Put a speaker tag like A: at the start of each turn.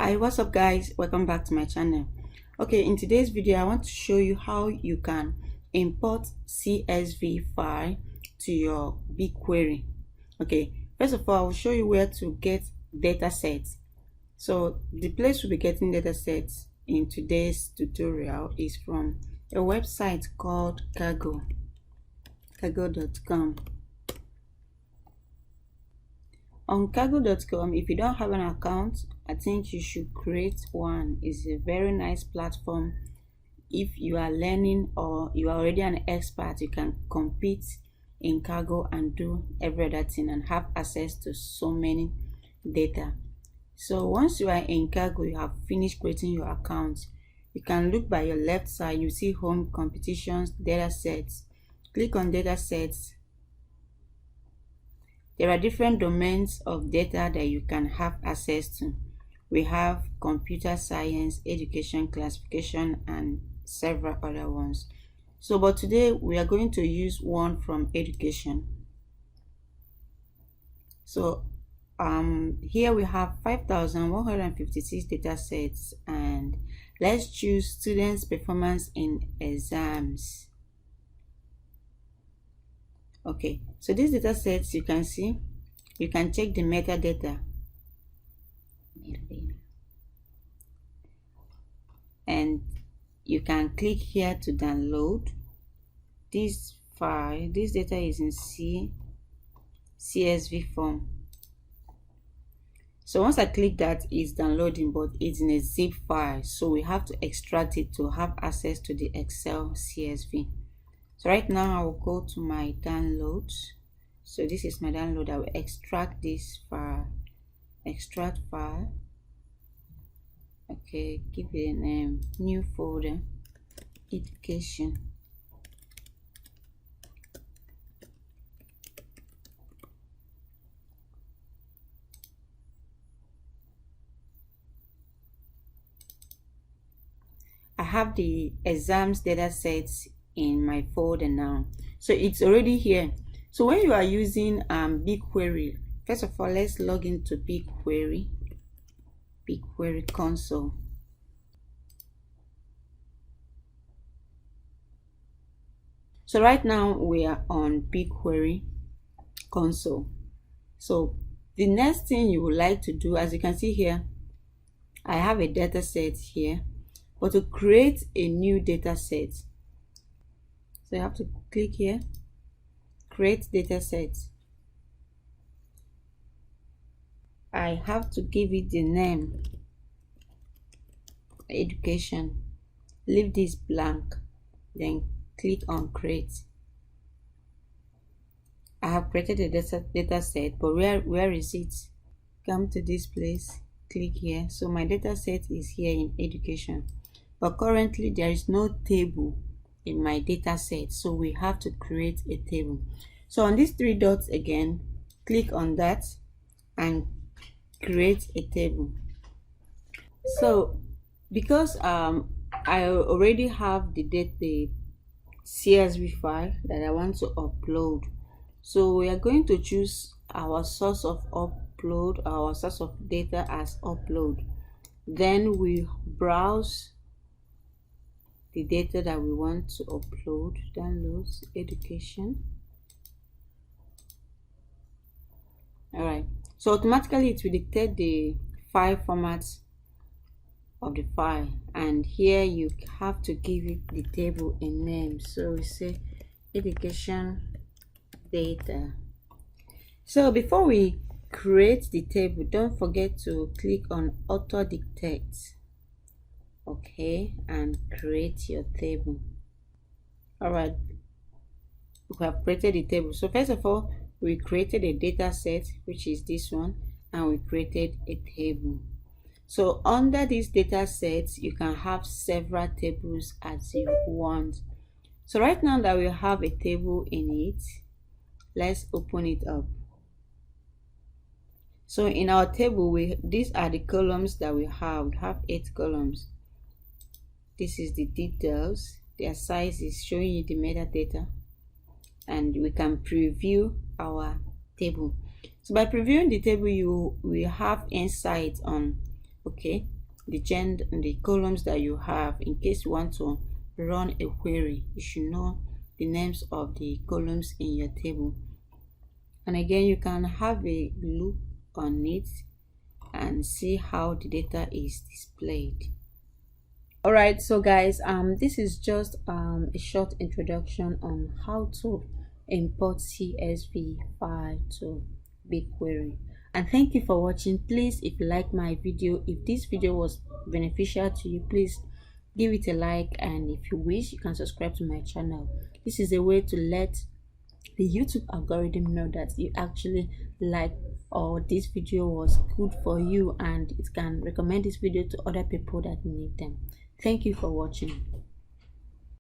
A: Hi, what's up guys? Welcome back to my channel. Okay, in today's video I want to show you how you can import CSV file to your Bigquery. Okay, first of all I will show you where to get data sets. So the place we'll be getting data sets in today's tutorial is from a website called cargo.com. On cargo.com, if you don't have an account, I think you should create one. It's a very nice platform. If you are learning or you are already an expert, you can compete in cargo and do every other thing and have access to so many data. So once you are in cargo, you have finished creating your account. You can look by your left side, you see home, competitions, data sets. Click on data sets. There are different domains of data that you can have access to. We have computer science, education, classification, and several other ones. So, but today we are going to use one from education. So, here we have 5,156 data sets, and let's choose students' performance in exams. Okay, so these data sets, you can see, you can check the metadata. And you can click here to download this file. This data is in CSV form. So once I click that, it's downloading, but it's in a zip file. So we have to extract it to have access to the Excel CSV. So right now I will go to my downloads. So this is my download. I will extract this file. Extract file. Okay, give it a name. New folder. Education. I have the exams data sets in my folder now, so it's already here. So when you are using Bigquery, first of all, let's log into Bigquery console. So right now we are on Bigquery console. So the next thing you would like to do, as you can see here, I have a data set here, but to create a new data set, so you have to click here, create data set. I have to give it the name education. Leave this blank, then click on create. I have created a data set, but where is it? Come to this place, click here. So my data set is here in education, but currently there is no table in my data set, so we have to create a table. So on these three dots again, click on that and create a table. So because I already have the CSV file that I want to upload, so we are going to choose our source of upload, our source of data as upload. Then we browse the data that we want to upload. Downloads, education. All right, so automatically it will dictate the file format of the file, and here you have to give it the table a name. So we say education data. So before we create the table, don't forget to click on auto dictate. Okay, and create your table. All right, we have created the table. So first of all, we created a data set, which is this one, and we created a table. So under these data sets, you can have several tables as you want. So right now that we have a table in it, let's open it up. So in our table, these are the columns that we have 8 columns. This is the details. Their size is showing you the metadata, and we can preview our table. So by previewing the table, you will have insight on okay, the columns that you have. In case you want to run a query, you should know the names of the columns in your table. And again, you can have a look on it and see how the data is displayed. All right, so guys, this is just a short introduction on how to import CSV file to BigQuery. And thank you for watching. Please, if you like my video, if this video was beneficial to you, please give it a like, and if you wish, you can subscribe to my channel. This is a way to let the YouTube algorithm know that you actually like, or this video was good for you, and it can recommend this video to other people that need them. Thank you for watching.